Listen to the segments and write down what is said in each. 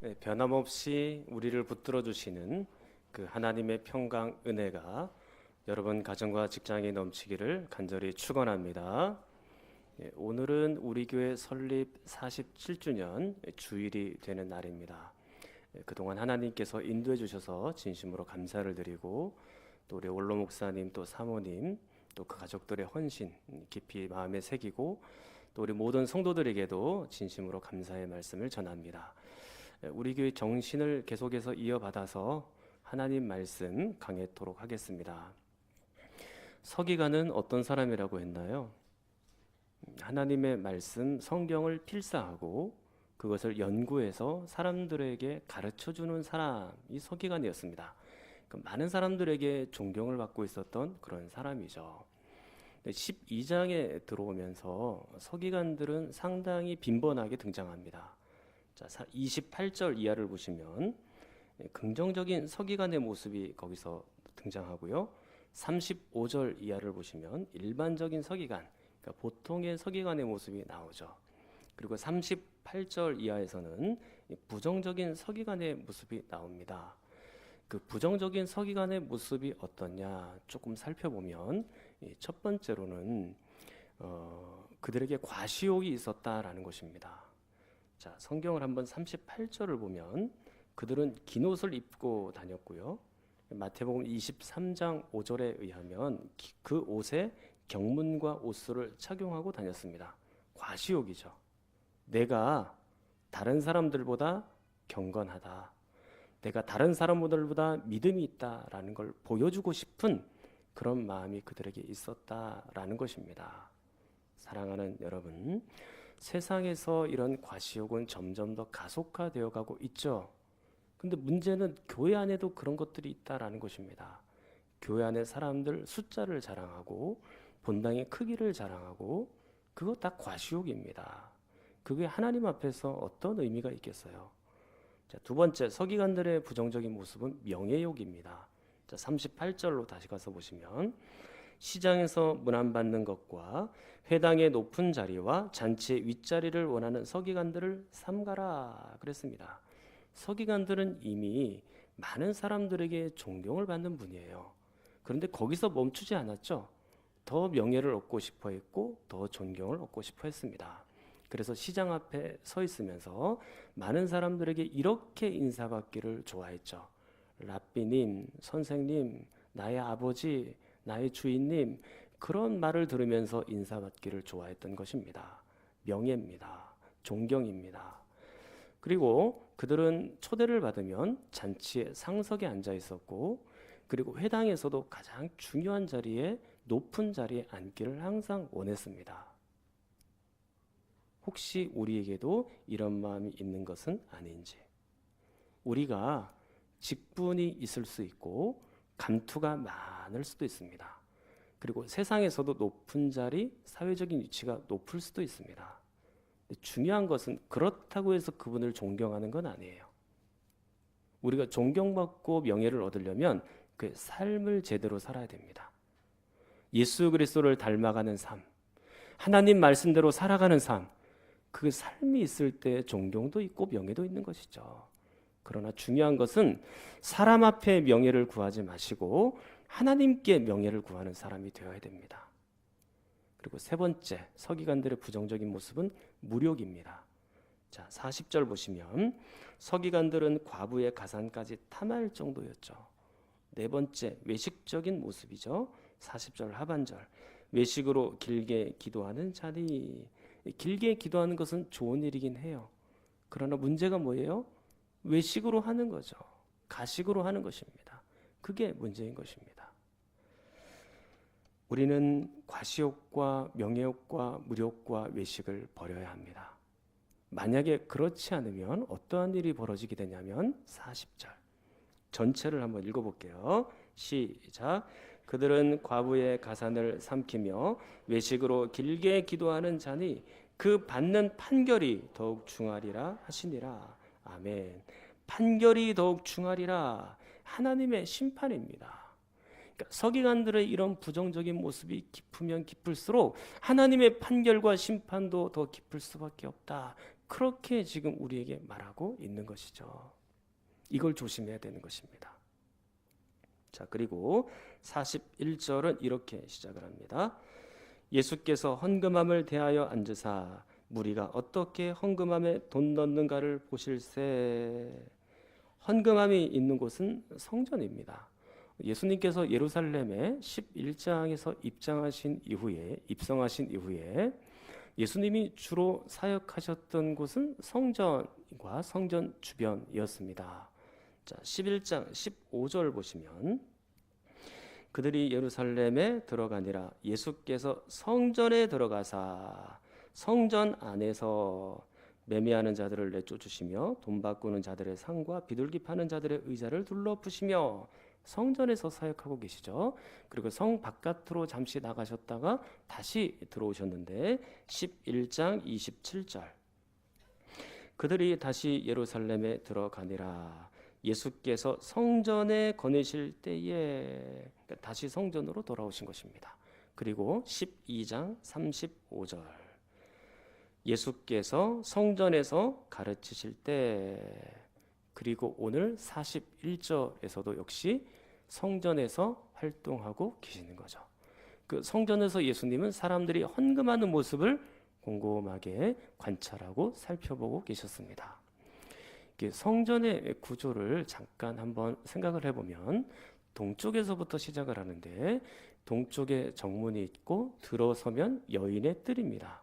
네, 변함없이 우리를 붙들어 주시는 그 하나님의 평강 은혜가 여러분 가정과 직장에 넘치기를 간절히 축원합니다. 오늘은 우리 교회 설립 47주년 주일이 되는 날입니다. 그동안 하나님께서 인도해 주셔서 진심으로 감사를 드리고 또 우리 원로 목사님 또 사모님 또 그 가족들의 헌신 깊이 마음에 새기고 또 우리 모든 성도들에게도 진심으로 감사의 말씀을 전합니다. 우리 교회 정신을 계속해서 이어받아서 하나님 말씀 강해토록 하겠습니다. 서기관은 어떤 사람이라고 했나요? 하나님의 말씀 성경을 필사하고 그것을 연구해서 사람들에게 가르쳐주는 사람이 서기관이었습니다. 많은 사람들에게 존경을 받고 있었던 그런 사람이죠. 12장에 들어오면서 서기관들은 상당히 빈번하게 등장합니다. 자, 28절 이하를 보시면 긍정적인 서기관의 모습이 거기서 등장하고요. 35절 이하를 보시면 일반적인 서기관, 그러니까 보통의 서기관의 모습이 나오죠. 그리고 38절 이하에서는 부정적인 서기관의 모습이 나옵니다. 그 부정적인 서기관의 모습이 어떠냐 조금 살펴보면 첫 번째로는 그들에게 과시욕이 있었다라는 것입니다. 자, 성경을 한번 38절을 보면 그들은 긴 옷을 입고 다녔고요. 마태복음 23장 5절에 의하면 그 옷에 경문과 옷수를 착용하고 다녔습니다. 과시욕이죠. 내가 다른 사람들보다 경건하다. 내가 다른 사람들보다 믿음이 있다라는 걸 보여주고 싶은 그런 마음이 그들에게 있었다라는 것입니다. 사랑하는 여러분, 세상에서 이런 과시욕은 점점 더 가속화되어 가고 있죠. 근데 문제는 교회 안에도 그런 것들이 있다라는 것입니다. 교회 안에 사람들 숫자를 자랑하고 본당의 크기를 자랑하고 그것 다 과시욕입니다. 그게 하나님 앞에서 어떤 의미가 있겠어요? 자, 두 번째, 서기관들의 부정적인 모습은 명예욕입니다. 자, 38절로 다시 가서 보시면 시장에서 문안받는 것과 회당의 높은 자리와 잔치의 윗자리를 원하는 서기관들을 삼가라 그랬습니다. 서기관들은 이미 많은 사람들에게 존경을 받는 분이에요. 그런데 거기서 멈추지 않았죠. 더 명예를 얻고 싶어 했고 더 존경을 얻고 싶어 했습니다. 그래서 시장 앞에 서 있으면서 많은 사람들에게 이렇게 인사받기를 좋아했죠. 랍비님, 선생님, 나의 아버지, 나의 주인님, 그런 말을 들으면서 인사받기를 좋아했던 것입니다. 명예입니다. 존경입니다. 그리고 그들은 초대를 받으면 잔치의 상석에 앉아 있었고, 그리고 회당에서도 가장 중요한 자리에, 높은 자리에 앉기를 항상 원했습니다. 혹시 우리에게도 이런 마음이 있는 것은 아닌지. 우리가 직분이 있을 수 있고 감투가 많을 수도 있습니다. 그리고 세상에서도 높은 자리, 사회적인 위치가 높을 수도 있습니다. 중요한 것은 그렇다고 해서 그분을 존경하는 건 아니에요. 우리가 존경받고 명예를 얻으려면 그 삶을 제대로 살아야 됩니다. 예수 그리스도를 닮아가는 삶, 하나님 말씀대로 살아가는 삶, 그 삶이 있을 때 존경도 있고 명예도 있는 것이죠. 그러나 중요한 것은 사람 앞에 명예를 구하지 마시고 하나님께 명예를 구하는 사람이 되어야 됩니다. 그리고 세 번째, 서기관들의 부정적인 모습은 무력입니다. 자, 40절 보시면 서기관들은 과부의 가산까지 탐할 정도였죠. 네 번째, 외식적인 모습이죠. 40절 하반절, 외식으로 길게 기도하는 자니. 길게 기도하는 것은 좋은 일이긴 해요. 그러나 문제가 뭐예요? 외식으로 하는 거죠. 가식으로 하는 것입니다. 그게 문제인 것입니다. 우리는 과시욕과 명예욕과 무력과 외식을 버려야 합니다. 만약에 그렇지 않으면 어떠한 일이 벌어지게 되냐면 40절 전체를 한번 읽어볼게요. 시작. 그들은 과부의 가산을 삼키며 외식으로 길게 기도하는 자니 그 받는 판결이 더욱 중하리라 하시니라. 아멘. 판결이 더욱 중하리라. 하나님의 심판입니다. 그러니까 서기관들의 이런 부정적인 모습이 깊으면 깊을수록 하나님의 판결과 심판도 더 깊을 수밖에 없다. 그렇게 지금 우리에게 말하고 있는 것이죠. 이걸 조심해야 되는 것입니다. 자, 그리고 41절은 이렇게 시작을 합니다. 예수께서 헌금함을 대하여 앉으사 무리가 어떻게 헌금함에 돈 넣는가를 보실세. 헌금함이 있는 곳은 성전입니다. 예수님께서 예루살렘에 11장에서 입성하신 이후에 예수님이 주로 사역하셨던 곳은 성전과 성전 주변이었습니다. 자, 11장 15절 보시면 그들이 예루살렘에 들어가니라 예수께서 성전에 들어가사 성전 안에서 매매하는 자들을 내쫓으시며 돈 바꾸는 자들의 상과 비둘기 파는 자들의 의자를 둘러부시며 성전에서 사역하고 계시죠. 그리고 성 바깥으로 잠시 나가셨다가 다시 들어오셨는데 11장 27절 그들이 다시 예루살렘에 들어가니라 예수께서 성전에 거니실 때에 다시 성전으로 돌아오신 것입니다. 그리고 12장 35절 예수께서 성전에서 가르치실 때 그리고 오늘 41절에서도 역시 성전에서 활동하고 계시는 거죠. 그 성전에서 예수님은 사람들이 헌금하는 모습을 곰곰하게 관찰하고 살펴보고 계셨습니다. 성전의 구조를 잠깐 한번 생각을 해보면 동쪽에서부터 시작을 하는데 동쪽에 정문이 있고 들어서면 여인의 뜰입니다.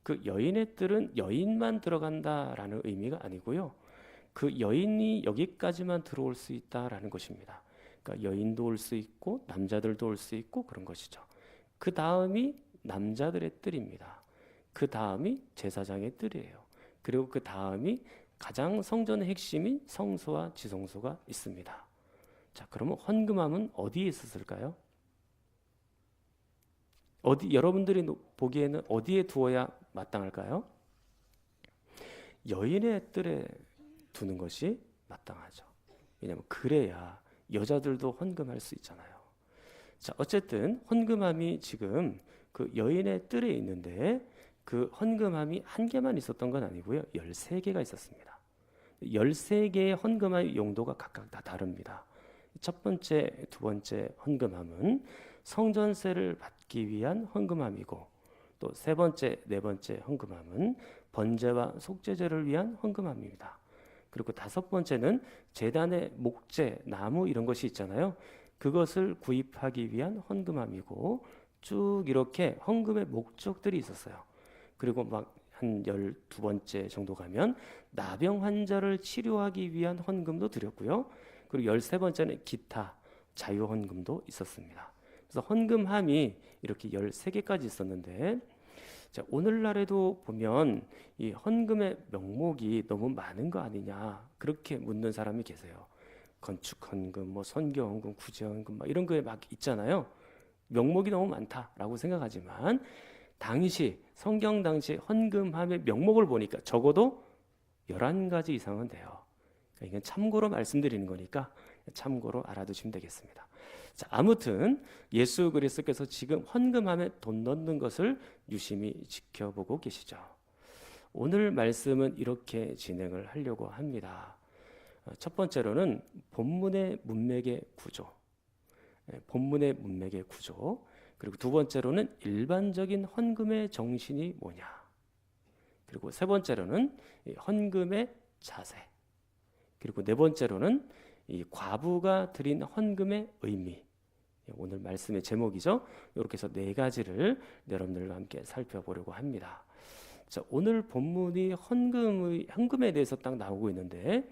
그 여인의 뜰은 여인만 들어간다라는 의미가 아니고요. 그 여인이 여기까지만 들어올 수 있다라는 것입니다. 그러니까 여인도 올 수 있고 남자들도 올 수 있고 그런 것이죠. 그 다음이 남자들의 뜰입니다. 그 다음이 제사장의 뜰이에요. 그리고 그 다음이 가장 성전의 핵심인 성소와 지성소가 있습니다. 자, 그러면 헌금함은 어디에 있었을까요? 여러분들이 보기에는 어디에 두어야 마땅할까요? 여인의 뜰에 두는 것이 마땅하죠. 왜냐하면 그래야 여자들도 헌금할 수 있잖아요. 자, 어쨌든 헌금함이 지금 그 여인의 뜰에 있는데 그 헌금함이 한 개만 있었던 건 아니고요. 13개가 있었습니다. 13개의 헌금함의 용도가 각각 다 다릅니다. 첫 번째, 두 번째 헌금함은 성전세를 받기 위한 헌금함이고 또 세 번째, 네 번째 헌금함은 번제와 속죄제를 위한 헌금함입니다. 그리고 다섯 번째는 제단의 목재, 나무 이런 것이 있잖아요. 그것을 구입하기 위한 헌금함이고 쭉 이렇게 헌금의 목적들이 있었어요. 그리고 막 한 12번째 정도 가면 나병 환자를 치료하기 위한 헌금도 드렸고요. 그리고 13번째는 기타 자유 헌금도 있었습니다. 그래서 헌금함이 이렇게 13개까지 있었는데 자, 오늘날에도 보면 이 헌금의 명목이 너무 많은 거 아니냐 그렇게 묻는 사람이 계세요. 건축 헌금, 뭐 선교 헌금, 구제 헌금 막 이런 거에 막 있잖아요. 명목이 너무 많다라고 생각하지만 성경 당시 헌금함의 명목을 보니까 적어도 11가지 이상은 돼요. 그러니까 이건 참고로 말씀드리는 거니까 참고로 알아두시면 되겠습니다. 자, 아무튼 예수 그리스도께서 지금 헌금함에 돈 넣는 것을 유심히 지켜보고 계시죠. 오늘 말씀은 이렇게 진행을 하려고 합니다. 첫 번째로는 본문의 문맥의 구조, 본문의 문맥의 구조, 그리고 두 번째로는 일반적인 헌금의 정신이 뭐냐, 그리고 세 번째로는 헌금의 자세, 그리고 네 번째로는 이 과부가 드린 헌금의 의미. 오늘 말씀의 제목이죠. 이렇게 해서 네 가지를 여러분들과 함께 살펴보려고 합니다. 자, 오늘 본문이 헌금에 대해서 딱 나오고 있는데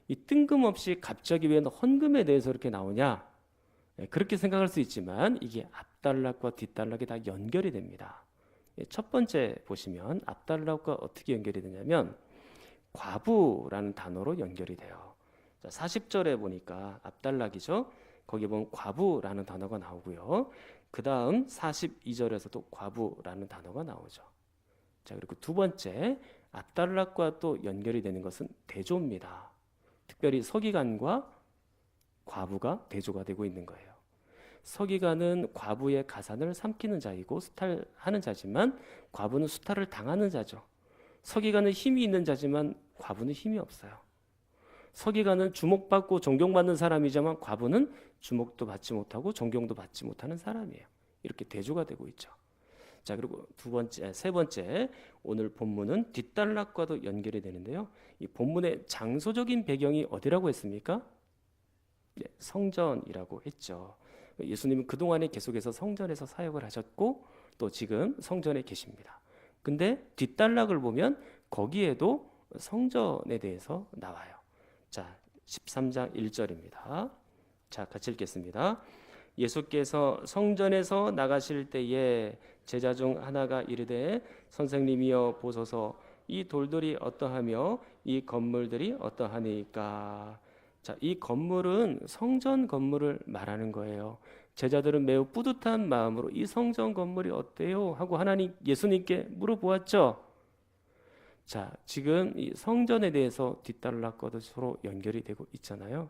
이 뜬금없이 갑자기 왜 헌금에 대해서 이렇게 나오냐? 그렇게 생각할 수 있지만 이게 앞단락과 뒷단락이 다 연결이 됩니다. 첫 번째 보시면 앞단락과 어떻게 연결이 되냐면 과부라는 단어로 연결이 돼요. 자, 40절에 보니까 앞단락이죠. 거기 보면 과부라는 단어가 나오고요. 그 다음 42절에서도 과부라는 단어가 나오죠. 자, 그리고 두 번째 앞단락과 또 연결이 되는 것은 대조입니다. 특별히 서기관과 과부가 대조가 되고 있는 거예요. 서기관은 과부의 가산을 삼키는 자이고 수탈하는 자지만 과부는 수탈을 당하는 자죠. 서기관은 힘이 있는 자지만 과부는 힘이 없어요. 서기관은 주목받고 존경받는 사람이지만 과부는 주목도 받지 못하고 존경도 받지 못하는 사람이에요. 이렇게 대조가 되고 있죠. 자, 그리고 세 번째, 오늘 본문은 뒷단락과도 연결이 되는데요. 이 본문의 장소적인 배경이 어디라고 했습니까? 네, 성전이라고 했죠. 예수님은 그동안에 계속해서 성전에서 사역을 하셨고 또 지금 성전에 계십니다. 근데 뒷단락을 보면 거기에도 성전에 대해서 나와요. 자, 13장 1절입니다. 자, 같이 읽겠습니다. 예수께서 성전에서 나가실 때에 제자 중 하나가 이르되 선생님이여 보소서 이 돌들이 어떠하며 이 건물들이 어떠하니까. 자, 이 건물은 성전 건물을 말하는 거예요. 제자들은 매우 뿌듯한 마음으로 이 성전 건물이 어때요? 하고 예수님께 물어보았죠. 자, 지금 이 성전에 대해서 뒷단락과도 서로 연결이 되고 있잖아요.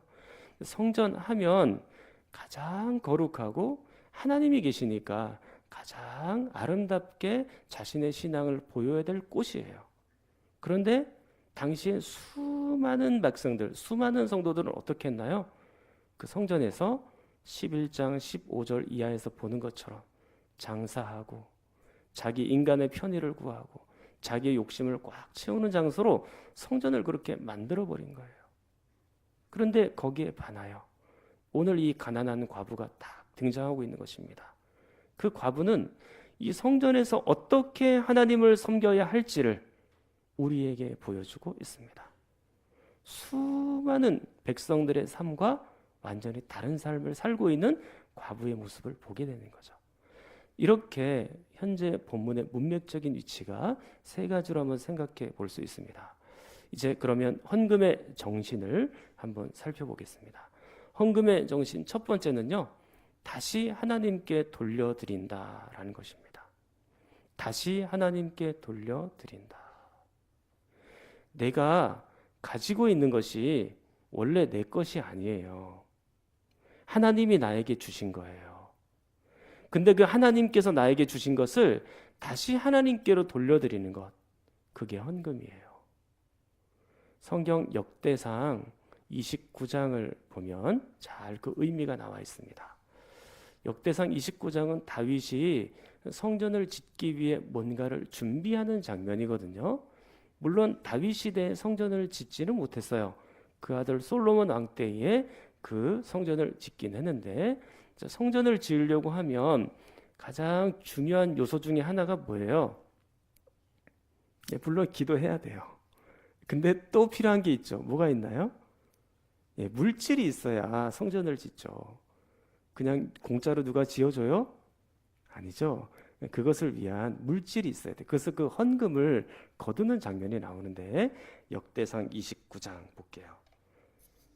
성전 하면 가장 거룩하고 하나님이 계시니까 가장 아름답게 자신의 신앙을 보여야 될 곳이에요. 그런데 당시에 수많은 백성들, 수많은 성도들은 어떻게 했나요? 그 성전에서 11장 15절 이하에서 보는 것처럼 장사하고 자기 인간의 편의를 구하고 자기의 욕심을 꽉 채우는 장소로 성전을 그렇게 만들어버린 거예요. 그런데 거기에 반하여 오늘 이 가난한 과부가 딱 등장하고 있는 것입니다. 그 과부는 이 성전에서 어떻게 하나님을 섬겨야 할지를 우리에게 보여주고 있습니다. 수많은 백성들의 삶과 완전히 다른 삶을 살고 있는 과부의 모습을 보게 되는 거죠. 이렇게 현재 본문의 문맥적인 위치가 세 가지로 한번 생각해 볼 수 있습니다. 이제 그러면 헌금의 정신을 한번 살펴보겠습니다. 헌금의 정신 첫 번째는요, 다시 하나님께 돌려드린다라는 것입니다. 다시 하나님께 돌려드린다. 내가 가지고 있는 것이 원래 내 것이 아니에요. 하나님이 나에게 주신 거예요. 근데 그 하나님께서 나에게 주신 것을 다시 하나님께로 돌려드리는 것, 그게 헌금이에요. 성경 역대상 29장을 보면 잘 그 의미가 나와 있습니다. 역대상 29장은 다윗이 성전을 짓기 위해 뭔가를 준비하는 장면이거든요. 물론 다윗 시대에 성전을 짓지는 못했어요. 그 아들 솔로몬 왕 때에 그 성전을 짓긴 했는데, 성전을 지으려고 하면 가장 중요한 요소 중에 하나가 뭐예요? 네, 물론 기도해야 돼요. 근데 또 필요한 게 있죠. 뭐가 있나요? 예, 물질이 있어야 성전을 짓죠. 그냥 공짜로 누가 지어줘요? 아니죠. 그것을 위한 물질이 있어야 돼. 그래서 그 헌금을 거두는 장면이 나오는데 역대상 29장 볼게요.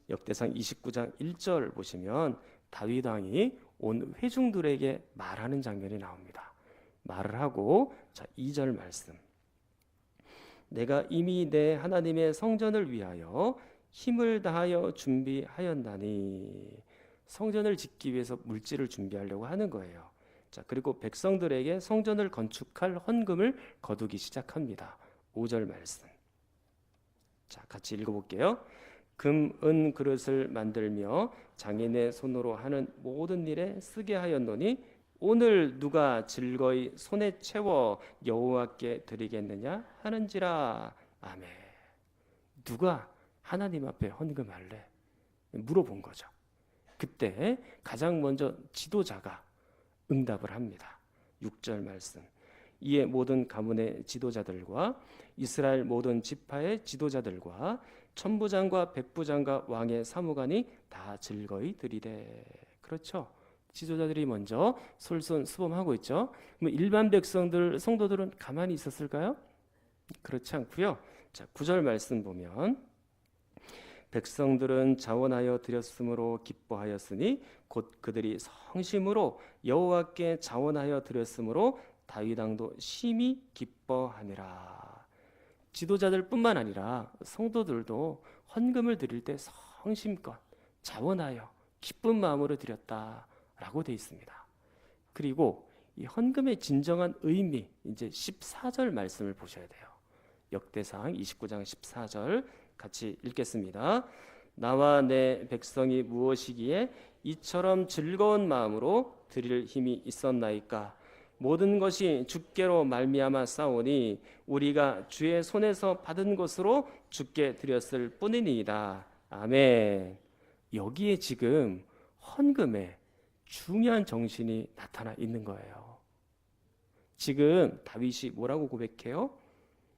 역대상 29장 1절 보시면 다윗 왕이 온 회중들에게 말하는 장면이 나옵니다. 말을 하고, 자, 2절 말씀. 내가 이미 내 하나님의 성전을 위하여 힘을 다하여 준비하였나니. 성전을 짓기 위해서 물질을 준비하려고 하는 거예요. 자, 그리고 백성들에게 성전을 건축할 헌금을 거두기 시작합니다. 5절 말씀. 자, 같이 읽어볼게요. 금, 은 그릇을 만들며 장인의 손으로 하는 모든 일에 쓰게 하였노니 오늘 누가 즐거이 손에 채워 여호와께 드리겠느냐 하는지라. 아멘. 누가 하나님 앞에 헌금할래? 물어본 거죠. 그때 가장 먼저 지도자가 응답을 합니다. 6절 말씀. 이에 모든 가문의 지도자들과 이스라엘 모든 지파의 지도자들과 천부장과 백부장과 왕의 사무관이 다 즐거이 드리되. 그렇죠. 지도자들이 먼저 솔선수범하고 있죠. 그럼 일반 백성들, 성도들은 가만히 있었을까요? 그렇지 않고요. 자, 9절 말씀 보면 백성들은 자원하여 드렸으므로 기뻐하였으니 곧 그들이 성심으로 여호와께 자원하여 드렸으므로 다윗 왕도 심히 기뻐하니라. 지도자들뿐만 아니라 성도들도 헌금을 드릴 때 성심껏 자원하여 기쁜 마음으로 드렸다라고 되어 있습니다. 그리고 이 헌금의 진정한 의미, 이제 14절 말씀을 보셔야 돼요. 역대상 29장 14절 같이 읽겠습니다. 나와 내 백성이 무엇이기에 이처럼 즐거운 마음으로 드릴 힘이 있었나이까. 모든 것이 주께로 말미암아 싸우니 우리가 주의 손에서 받은 것으로 주께 드렸을 뿐이니이다. 아멘. 여기에 지금 헌금의 중요한 정신이 나타나 있는 거예요. 지금 다윗이 뭐라고 고백해요?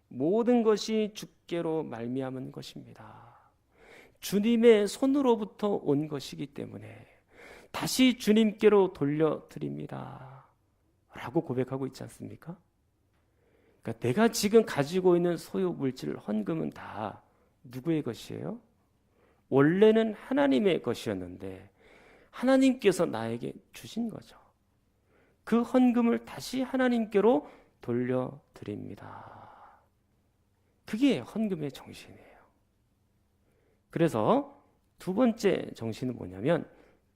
모든 것이 주께로 말미암은 것입니다. 주님의 손으로부터 온 것이기 때문에 다시 주님께로 돌려드립니다 라고 고백하고 있지 않습니까? 그러니까 내가 지금 가지고 있는 소유 물질 헌금은 다 누구의 것이에요? 원래는 하나님의 것이었는데 하나님께서 나에게 주신 거죠. 그 헌금을 다시 하나님께로 돌려드립니다. 그게 헌금의 정신이에요. 그래서 두 번째 정신은 뭐냐면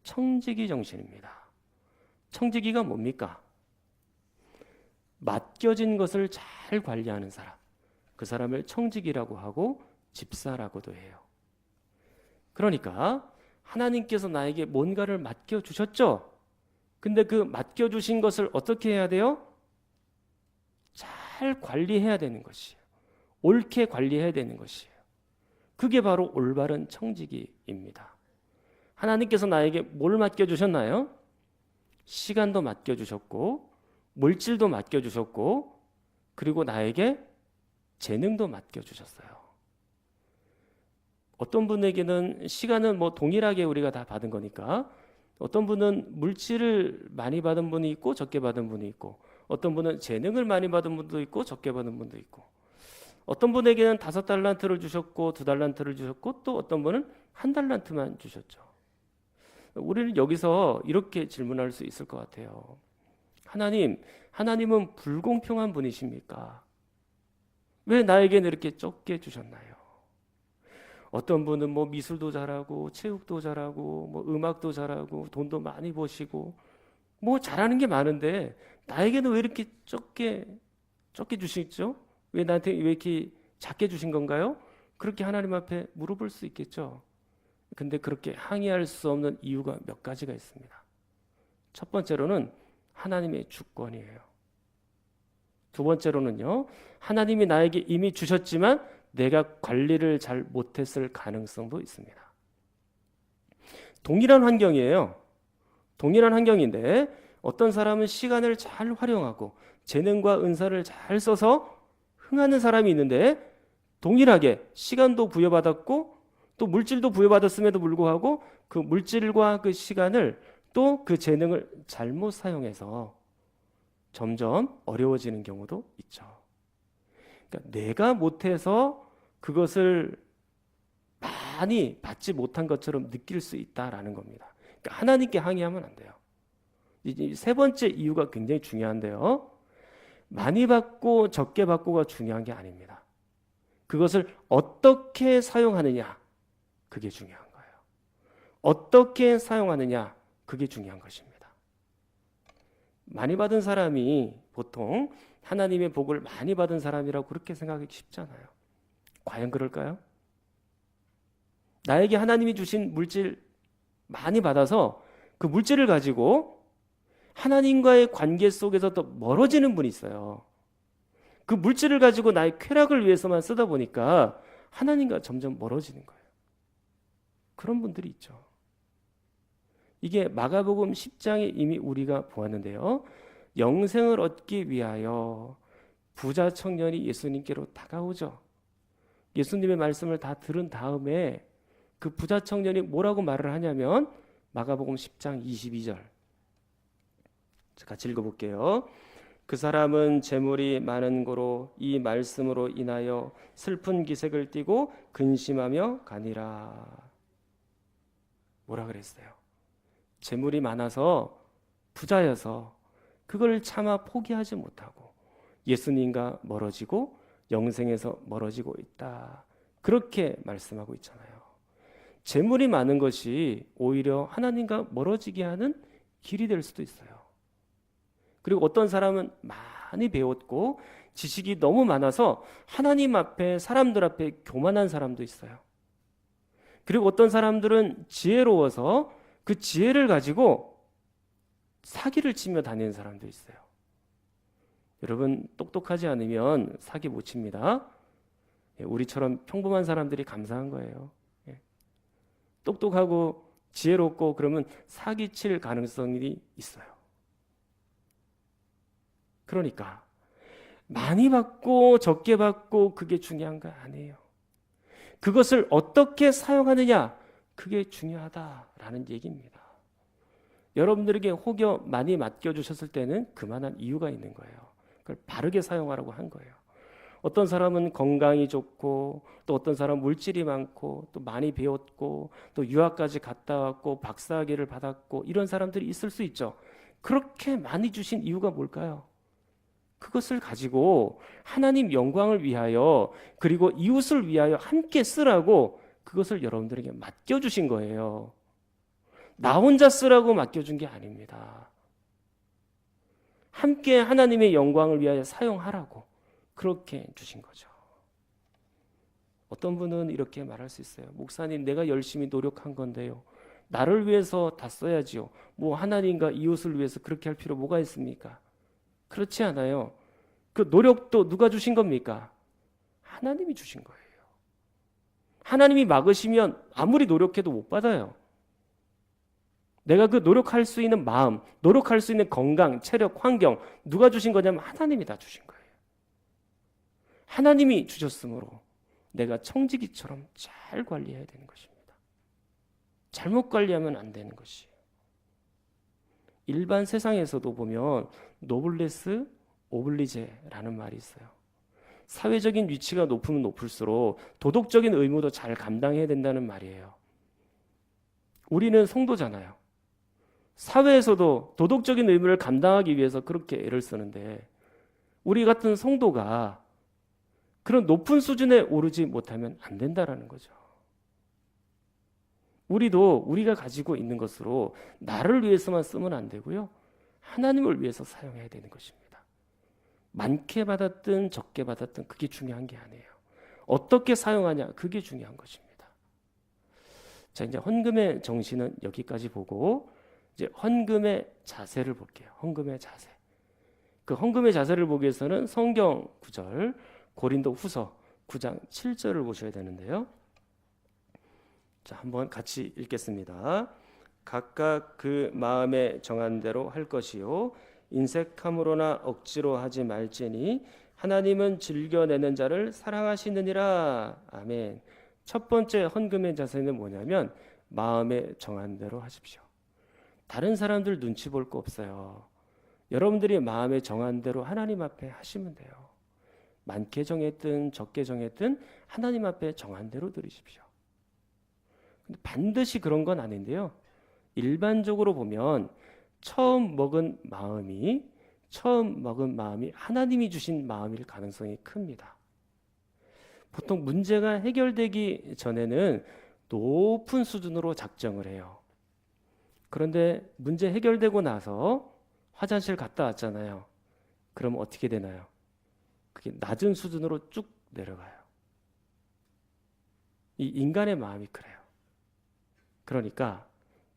청지기 정신입니다. 청지기가 뭡니까? 맡겨진 것을 잘 관리하는 사람, 그 사람을 청지기라고 하고 집사라고도 해요. 그러니까 하나님께서 나에게 뭔가를 맡겨주셨죠? 근데 그 맡겨주신 것을 어떻게 해야 돼요? 잘 관리해야 되는 것이에요. 옳게 관리해야 되는 것이에요. 그게 바로 올바른 청지기입니다. 하나님께서 나에게 뭘 맡겨주셨나요? 시간도 맡겨주셨고 물질도 맡겨주셨고 그리고 나에게 재능도 맡겨주셨어요. 어떤 분에게는 시간은 뭐 동일하게 우리가 다 받은 거니까 어떤 분은 물질을 많이 받은 분이 있고 적게 받은 분이 있고 어떤 분은 재능을 많이 받은 분도 있고 적게 받은 분도 있고 어떤 분에게는 5달란트를 주셨고 2달란트를 주셨고 또 어떤 분은 1달란트만 주셨죠. 우리는 여기서 이렇게 질문할 수 있을 것 같아요. 하나님은 불공평한 분이십니까? 왜 나에게는 이렇게 적게 주셨나요? 어떤 분은 뭐 미술도 잘하고 체육도 잘하고 뭐 음악도 잘하고 돈도 많이 버시고 뭐 잘하는 게 많은데 나에게는 왜 이렇게 적게 주시죠? 왜 나한테 왜 이렇게 작게 주신 건가요? 그렇게 하나님 앞에 물어볼 수 있겠죠. 근데 그렇게 항의할 수 없는 이유가 몇 가지가 있습니다. 첫 번째로는 하나님의 주권이에요. 두 번째로는요, 하나님이 나에게 이미 주셨지만 내가 관리를 잘 못했을 가능성도 있습니다. 동일한 환경이에요. 동일한 환경인데 어떤 사람은 시간을 잘 활용하고 재능과 은사를 잘 써서 흥하는 사람이 있는데 동일하게 시간도 부여받았고 또 물질도 부여받았음에도 불구하고 그 물질과 그 시간을 또 그 재능을 잘못 사용해서 점점 어려워지는 경우도 있죠. 그러니까 내가 못해서 그것을 많이 받지 못한 것처럼 느낄 수 있다라는 겁니다. 그러니까 하나님께 항의하면 안 돼요. 이 세 번째 이유가 굉장히 중요한데요. 많이 받고 적게 받고가 중요한 게 아닙니다. 그것을 어떻게 사용하느냐, 그게 중요한 거예요. 어떻게 사용하느냐, 그게 중요한 것입니다. 많이 받은 사람이 보통 하나님의 복을 많이 받은 사람이라고 그렇게 생각하기 쉽잖아요. 과연 그럴까요? 나에게 하나님이 주신 물질 많이 받아서 그 물질을 가지고 하나님과의 관계 속에서 더 멀어지는 분이 있어요. 그 물질을 가지고 나의 쾌락을 위해서만 쓰다 보니까 하나님과 점점 멀어지는 거예요. 그런 분들이 있죠. 이게 마가복음 10장에 이미 우리가 보았는데요. 영생을 얻기 위하여 부자 청년이 예수님께로 다가오죠. 예수님의 말씀을 다 들은 다음에 그 부자 청년이 뭐라고 말을 하냐면 마가복음 10장 22절 같이 읽어볼게요. 그 사람은 재물이 많은 고로 이 말씀으로 인하여 슬픈 기색을 띠고 근심하며 가니라. 뭐라 그랬어요? 재물이 많아서 부자여서 그걸 차마 포기하지 못하고 예수님과 멀어지고 영생에서 멀어지고 있다. 그렇게 말씀하고 있잖아요. 재물이 많은 것이 오히려 하나님과 멀어지게 하는 길이 될 수도 있어요. 그리고 어떤 사람은 많이 배웠고 지식이 너무 많아서 하나님 앞에, 사람들 앞에 교만한 사람도 있어요. 그리고 어떤 사람들은 지혜로워서 그 지혜를 가지고 사기를 치며 다니는 사람도 있어요. 여러분, 똑똑하지 않으면 사기 못 칩니다. 우리처럼 평범한 사람들이 감사한 거예요. 똑똑하고 지혜롭고 그러면 사기칠 가능성이 있어요. 그러니까 많이 받고 적게 받고 그게 중요한 거 아니에요. 그것을 어떻게 사용하느냐, 그게 중요하다라는 얘기입니다. 여러분들에게 혹여 많이 맡겨주셨을 때는 그만한 이유가 있는 거예요. 그걸 바르게 사용하라고 한 거예요. 어떤 사람은 건강이 좋고, 또 어떤 사람은 물질이 많고, 또 많이 배웠고, 또 유학까지 갔다 왔고, 박사학위를 받았고, 이런 사람들이 있을 수 있죠. 그렇게 많이 주신 이유가 뭘까요? 그것을 가지고 하나님 영광을 위하여, 그리고 이웃을 위하여 함께 쓰라고 그것을 여러분들에게 맡겨주신 거예요. 나 혼자 쓰라고 맡겨준 게 아닙니다. 함께 하나님의 영광을 위하여 사용하라고 그렇게 주신 거죠. 어떤 분은 이렇게 말할 수 있어요. 목사님, 내가 열심히 노력한 건데요. 나를 위해서 다 써야지요. 뭐 하나님과 이웃을 위해서 그렇게 할 필요 뭐가 있습니까? 그렇지 않아요. 그 노력도 누가 주신 겁니까? 하나님이 주신 거예요. 하나님이 막으시면 아무리 노력해도 못 받아요. 내가 그 노력할 수 있는 마음, 노력할 수 있는 건강, 체력, 환경 누가 주신 거냐면 하나님이 다 주신 거예요. 하나님이 주셨으므로 내가 청지기처럼 잘 관리해야 되는 것입니다. 잘못 관리하면 안 되는 것이에요. 일반 세상에서도 보면 노블레스 오블리제라는 말이 있어요. 사회적인 위치가 높으면 높을수록 도덕적인 의무도 잘 감당해야 된다는 말이에요. 우리는 성도잖아요. 사회에서도 도덕적인 의무를 감당하기 위해서 그렇게 애를 쓰는데 우리 같은 성도가 그런 높은 수준에 오르지 못하면 안 된다라는 거죠. 우리도 우리가 가지고 있는 것으로 나를 위해서만 쓰면 안 되고요. 하나님을 위해서 사용해야 되는 것입니다. 많게 받았든 적게 받았든 그게 중요한 게 아니에요. 어떻게 사용하냐, 그게 중요한 것입니다. 자, 이제 헌금의 정신은 여기까지 보고 이제 헌금의 자세를 볼게요. 헌금의 자세. 그 헌금의 자세를 보기 위해서는 성경 구절 고린도 후서 9장 7절을 보셔야 되는데요. 자, 한번 같이 읽겠습니다. 각각 그 마음에 정한 대로 할 것이요 인색함으로나 억지로 하지 말지니 하나님은 즐겨내는 자를 사랑하시느니라. 아멘. 첫 번째 헌금의 자세는 뭐냐면 마음에 정한 대로 하십시오. 다른 사람들 눈치 볼 거 없어요. 여러분들이 마음에 정한 대로 하나님 앞에 하시면 돼요. 많게 정했든 적게 정했든 하나님 앞에 정한 대로 드리십시오. 근데 반드시 그런 건 아닌데요. 일반적으로 보면 처음 먹은 마음이 하나님이 주신 마음일 가능성이 큽니다. 보통 문제가 해결되기 전에는 높은 수준으로 작정을 해요. 그런데 문제 해결되고 나서 화장실 갔다 왔잖아요. 그럼 어떻게 되나요? 그게 낮은 수준으로 쭉 내려가요. 이 인간의 마음이 그래요. 그러니까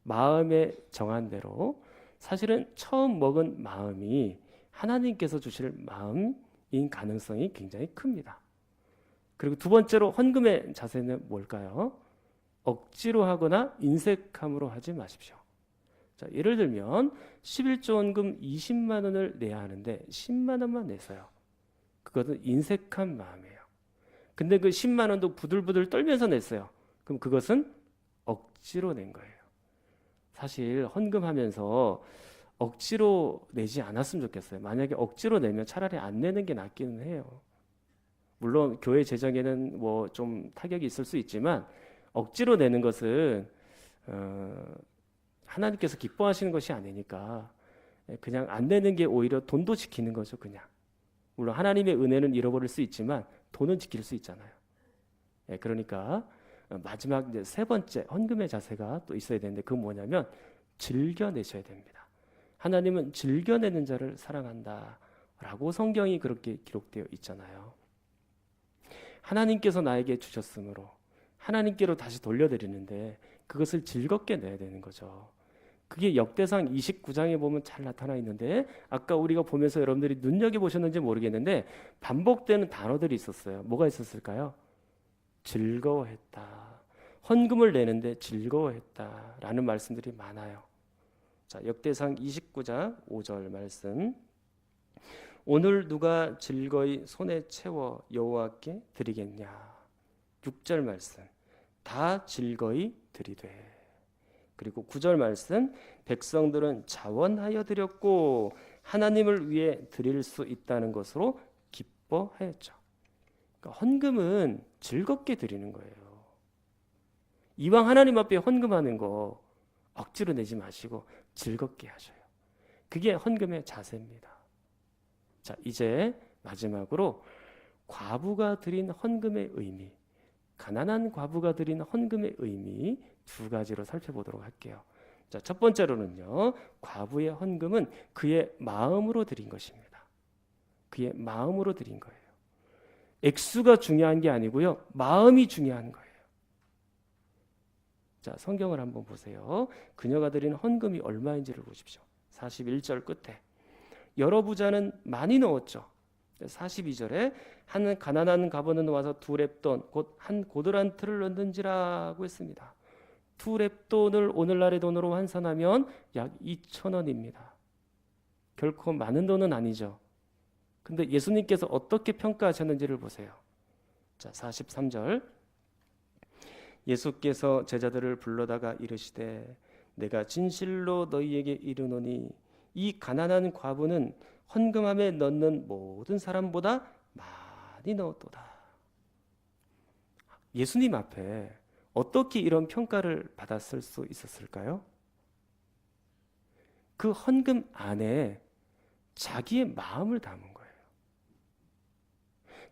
마음에 정한 대로 사실은 처음 먹은 마음이 하나님께서 주실 마음인 가능성이 굉장히 큽니다. 그리고 두 번째로 헌금의 자세는 뭘까요? 억지로 하거나 인색함으로 하지 마십시오. 자, 예를 들면 11조 헌금 20만 원을 내야 하는데 10만 원만 내서요. 그것은 인색한 마음이에요. 근데 그 10만 원도 부들부들 떨면서 냈어요. 그럼 그것은 억지로 낸 거예요. 사실 헌금하면서 억지로 내지 않았으면 좋겠어요. 만약에 억지로 내면 차라리 안 내는 게 낫기는 해요. 물론 교회 재정에는 뭐 좀 타격이 있을 수 있지만 억지로 내는 것은 하나님께서 기뻐하시는 것이 아니니까 그냥 안 내는 게 오히려 돈도 지키는 거죠. 그냥 물론 하나님의 은혜는 잃어버릴 수 있지만 돈은 지킬 수 있잖아요. 그러니까 마지막 이제 세 번째 헌금의 자세가 또 있어야 되는데 그건 뭐냐면 즐겨내셔야 됩니다. 하나님은 즐겨내는 자를 사랑한다라고 라고 성경이 그렇게 기록되어 있잖아요. 하나님께서 나에게 주셨으므로 하나님께로 다시 돌려드리는데 그것을 즐겁게 내야 되는 거죠. 그게 역대상 29장에 보면 잘 나타나 있는데 아까 우리가 보면서 여러분들이 눈여겨보셨는지 모르겠는데 반복되는 단어들이 있었어요. 뭐가 있었을까요? 즐거워했다. 헌금을 내는데 즐거워했다 라는 말씀들이 많아요. 자, 역대상 29장 5절 말씀. 오늘 누가 즐거이 손에 채워 여호와께 드리겠냐. 6절 말씀. 다 즐거이 드리되. 그리고 9절 말씀. 백성들은 자원하여 드렸고 하나님을 위해 드릴 수 있다는 것으로 기뻐하였죠. 그러니까 헌금은 즐겁게 드리는 거예요. 이왕 하나님 앞에 헌금하는 거 억지로 내지 마시고 즐겁게 하셔요. 그게 헌금의 자세입니다. 자, 이제 마지막으로 과부가 드린 헌금의 의미, 가난한 과부가 드린 헌금의 의미 두 가지로 살펴보도록 할게요. 자, 첫 번째로는요, 과부의 헌금은 그의 마음으로 드린 것입니다. 그의 마음으로 드린 거예요. 액수가 중요한 게 아니고요, 마음이 중요한 거예요. 자, 성경을 한번 보세요. 그녀가 드린 헌금이 얼마인지를 보십시오. 41절 끝에 여러 부자는 많이 넣었죠. 42절에 한 가난한 가부는 와서 두 렙돈 곧 한 고드란 틀을 넣는지라고 했습니다. 두 렙돈을 오늘날의 돈으로 환산하면 약 2,000원입니다. 결코 많은 돈은 아니죠. 근데 예수님께서 어떻게 평가하셨는지를 보세요. 자, 43절. 예수께서 제자들을 불러다가 이르시되 내가 진실로 너희에게 이르노니 이 가난한 과부는 헌금함에 넣는 모든 사람보다 많이 넣었도다. 예수님 앞에 어떻게 이런 평가를 받았을 수 있었을까요? 그 헌금 안에 자기의 마음을 담은 거예요.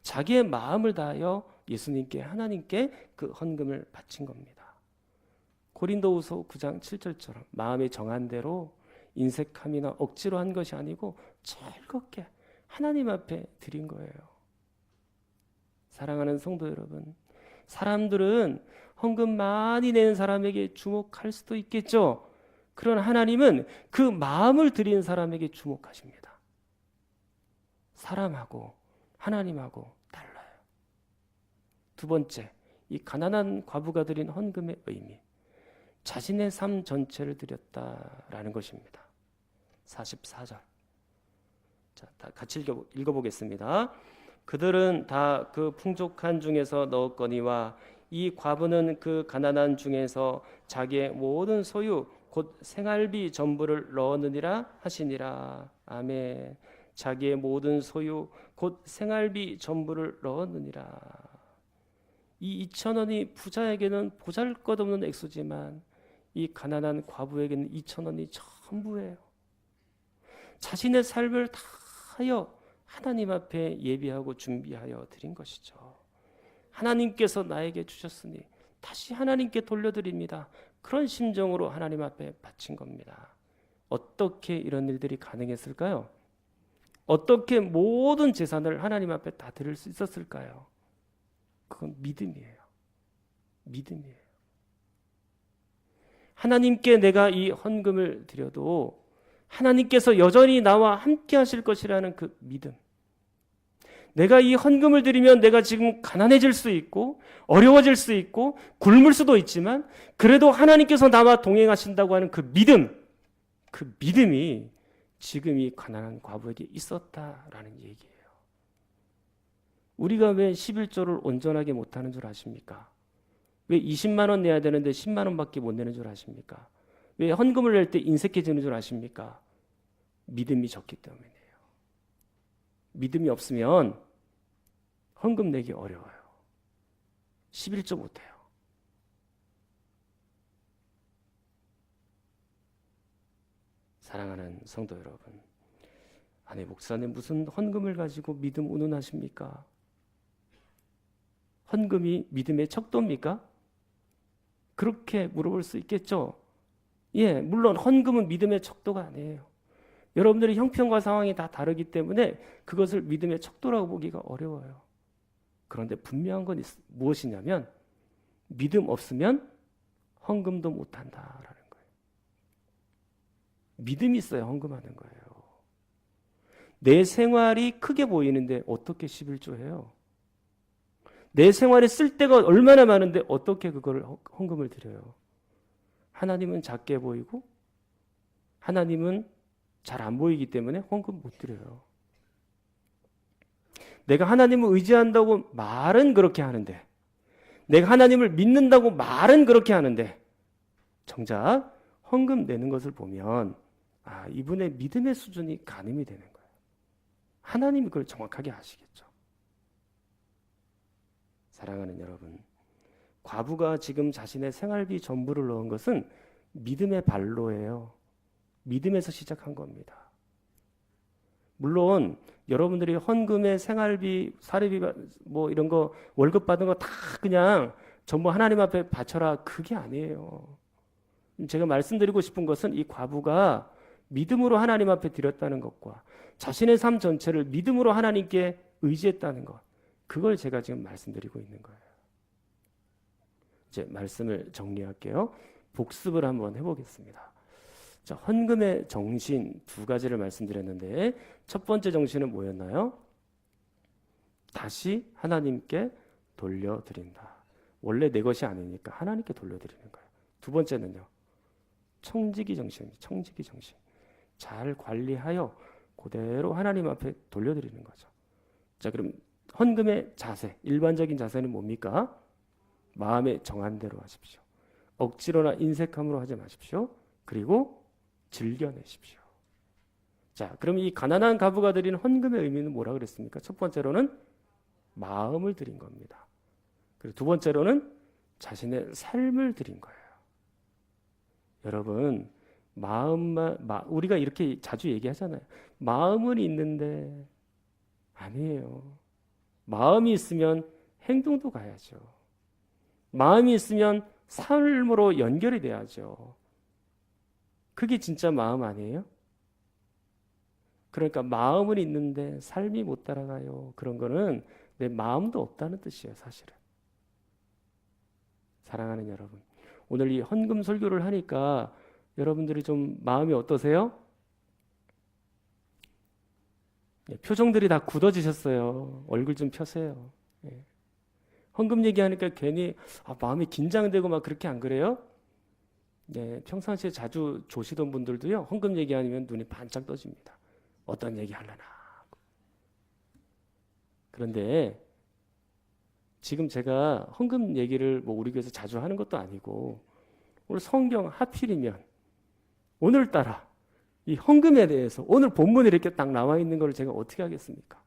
자기의 마음을 다하여 예수님께 하나님께 그 헌금을 바친 겁니다. 고린도후서 9장 7절처럼 마음에 정한 대로 인색함이나 억지로 한 것이 아니고 즐겁게 하나님 앞에 드린 거예요. 사랑하는 성도 여러분, 사람들은 헌금 많이 내는 사람에게 주목할 수도 있겠죠. 그러나 하나님은 그 마음을 드린 사람에게 주목하십니다. 사람하고 하나님하고 달라요. 두 번째, 이 가난한 과부가 드린 헌금의 의미, 자신의 삶 전체를 드렸다라는 것입니다. 44절. 자, 다 같이 읽어보겠습니다. 그들은 다 그 풍족한 중에서 넣었거니와 이 과부는 그 가난한 중에서 자기의 모든 소유 곧 생활비 전부를 넣었느니라 하시니라. 아멘. 자기의 모든 소유 곧 생활비 전부를 넣었느니라. 이 2,000원이 부자에게는 보잘것없는 액수지만 이 가난한 과부에게는 2,000원이 전부예요. 자신의 삶을 다하여 하나님 앞에 예비하고 준비하여 드린 것이죠. 하나님께서 나에게 주셨으니 다시 하나님께 돌려드립니다. 그런 심정으로 하나님 앞에 바친 겁니다. 어떻게 이런 일들이 가능했을까요? 어떻게 모든 재산을 하나님 앞에 다 드릴 수 있었을까요? 그건 믿음이에요. 믿음이에요. 하나님께 내가 이 헌금을 드려도 하나님께서 여전히 나와 함께 하실 것이라는 그 믿음. 내가 이 헌금을 드리면 내가 지금 가난해질 수 있고 어려워질 수 있고 굶을 수도 있지만 그래도 하나님께서 나와 동행하신다고 하는 그 믿음, 그 믿음이 지금 이 가난한 과부에게 있었다라는 얘기예요. 우리가 왜 11조를 온전하게 못하는 줄 아십니까? 왜 20만 원 내야 되는데 10만 원밖에 못 내는 줄 아십니까? 왜 헌금을 낼 때 인색해지는 줄 아십니까? 믿음이 적기 때문이에요. 믿음이 없으면 헌금 내기 어려워요. 11조 못해요. 사랑하는 성도 여러분, 아니 목사님 무슨 헌금을 가지고 믿음 운운하십니까? 헌금이 믿음의 척도입니까? 그렇게 물어볼 수 있겠죠. 예, 물론 헌금은 믿음의 척도가 아니에요. 여러분들의 형편과 상황이 다 다르기 때문에 그것을 믿음의 척도라고 보기가 어려워요. 그런데 분명한 건 무엇이냐면 믿음 없으면 헌금도 못한다라는 거예요. 믿음이 있어야 헌금하는 거예요. 내 생활이 크게 보이는데 어떻게 11조 해요? 내 생활에 쓸 데가 얼마나 많은데 어떻게 그걸 헌금을 드려요? 하나님은 작게 보이고 하나님은 잘 안 보이기 때문에 헌금 못 드려요. 내가 하나님을 의지한다고 말은 그렇게 하는데, 내가 하나님을 믿는다고 말은 그렇게 하는데, 정작 헌금 내는 것을 보면 이분의 믿음의 수준이 가늠이 되는 거예요. 하나님이 그걸 정확하게 아시겠죠. 사랑하는 여러분, 과부가 지금 자신의 생활비 전부를 넣은 것은 믿음의 발로예요. 믿음에서 시작한 겁니다. 물론 여러분들이 헌금에 생활비, 사례비 뭐 이런 거 월급 받은 거 다 그냥 전부 하나님 앞에 바쳐라, 그게 아니에요. 제가 말씀드리고 싶은 것은 이 과부가 믿음으로 하나님 앞에 드렸다는 것과 자신의 삶 전체를 믿음으로 하나님께 의지했다는 것, 그걸 제가 지금 말씀드리고 있는 거예요. 이제 말씀을 정리할게요. 복습을 한번 해보겠습니다. 자, 헌금의 정신 두 가지를 말씀드렸는데 첫 번째 정신은 뭐였나요? 다시 하나님께 돌려드린다. 원래 내 것이 아니니까 하나님께 돌려드리는 거예요. 두 번째는요, 청지기 정신입니다. 청지기 정신. 잘 관리하여 그대로 하나님 앞에 돌려드리는 거죠. 자, 그럼 헌금의 자세, 일반적인 자세는 뭡니까? 마음에 정한 대로 하십시오. 억지로나 인색함으로 하지 마십시오. 그리고 즐겨내십시오. 자, 그럼 이 가난한 과부가 드린 헌금의 의미는 뭐라 그랬습니까? 첫 번째로는 마음을 드린 겁니다. 그리고 두 번째로는 자신의 삶을 드린 거예요. 여러분, 우리가 이렇게 자주 얘기하잖아요. 마음은 있는데 아니에요. 마음이 있으면 행동도 가야죠. 마음이 있으면 삶으로 연결이 돼야죠. 그게 진짜 마음 아니에요? 그러니까 마음은 있는데 삶이 못 따라가요. 그런 거는 내 마음도 없다는 뜻이에요, 사실은. 사랑하는 여러분, 오늘 이 헌금 설교를 하니까 여러분들이 좀 마음이 어떠세요? 표정들이 다 굳어지셨어요. 얼굴 좀 펴세요. 헌금 얘기하니까 괜히 마음이 긴장되고 막 그렇게 안 그래요? 네, 평상시에 자주 조시던 분들도요, 헌금 얘기하면 눈이 반짝 떠집니다. 어떤 얘기 하려나. 그런데 지금 제가 헌금 얘기를 뭐 우리 교회에서 자주 하는 것도 아니고 오늘 성경 하필이면 오늘따라 이 헌금에 대해서 오늘 본문에 이렇게 딱 나와 있는 걸 제가 어떻게 하겠습니까?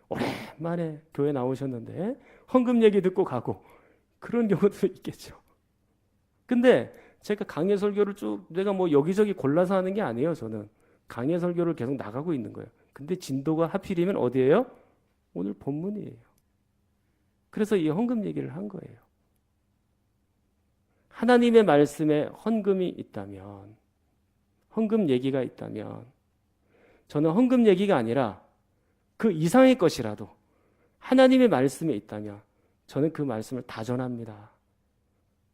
오랜만에 교회 나오셨는데 헌금 얘기 듣고 가고 그런 경우도 있겠죠. 근데 제가 강해 설교를 쭉 내가 뭐 여기저기 골라서 하는 게 아니에요. 저는 강해 설교를 계속 나가고 있는 거예요. 근데 진도가 하필이면 어디예요? 오늘 본문이에요. 그래서 이 헌금 얘기를 한 거예요. 하나님의 말씀에 헌금이 있다면, 헌금 얘기가 있다면, 저는 헌금 얘기가 아니라 그 이상의 것이라도 하나님의 말씀에 있다면 저는 그 말씀을 다 전합니다.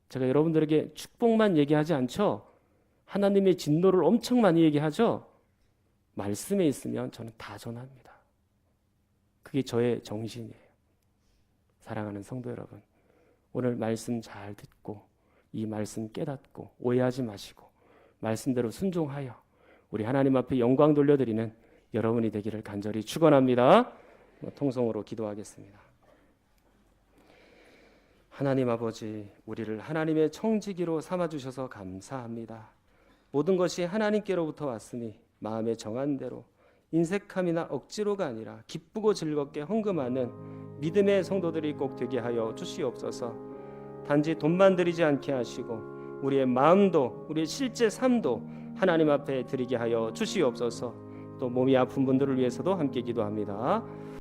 제가 여러분들에게 축복만 얘기하지 않죠? 하나님의 진노를 엄청 많이 얘기하죠? 말씀에 있으면 저는 다 전합니다. 그게 저의 정신이에요. 사랑하는 성도 여러분, 오늘 말씀 잘 듣고 이 말씀 깨닫고 오해하지 마시고 말씀대로 순종하여 우리 하나님 앞에 영광 돌려드리는 여러분이 되기를 간절히 축원합니다. 통성으로 기도하겠습니다. 하나님 아버지, 우리를 하나님의 청지기로 삼아주셔서 감사합니다. 모든 것이 하나님께로부터 왔으니 마음에 정한 대로 인색함이나 억지로가 아니라 기쁘고 즐겁게 헌금하는 믿음의 성도들이 꼭 되게 하여 주시옵소서. 단지 돈만 드리지 않게 하시고 우리의 마음도 우리의 실제 삶도 하나님 앞에 드리게 하여 주시옵소서. 또 몸이 아픈 분들을 위해서도 함께 기도합니다.